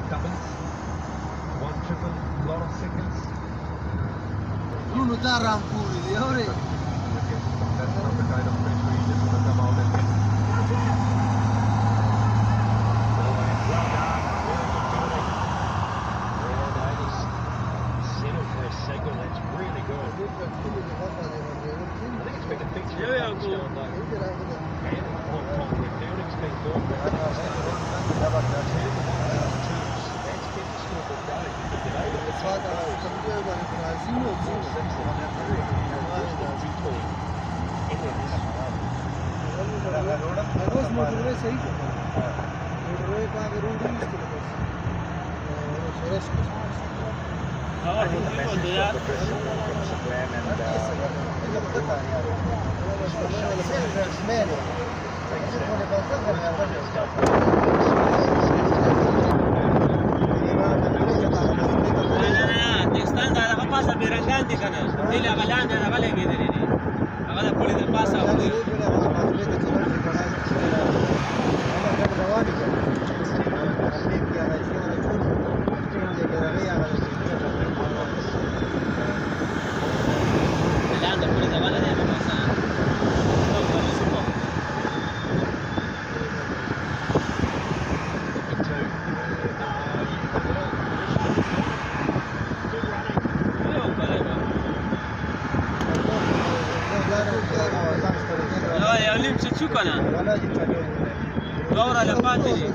doubles, one triple, lot of singles. Bruno Tarrampuri, ore. That's not the kind of pitch where you just want to come out and hit. Single, that's really good. I think it's been a feature of Pakistan though. And Hong Kong, with Downing's been good. That's kept the scoreboard going. I think the message of the president comes to Glenn and Testanda la pasa Pirangandi kana. Ila galana na vale gidiri. Agada poli de pasa. Galana poli de vale de pasa. No, vale supo. لا يا وليم شو كنا دورة لفاتي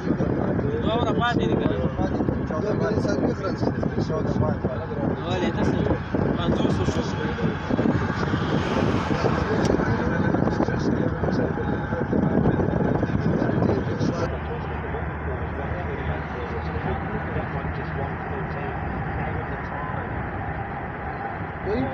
دورة فاتي كنا ولا تسمع منزوس وشو Hey.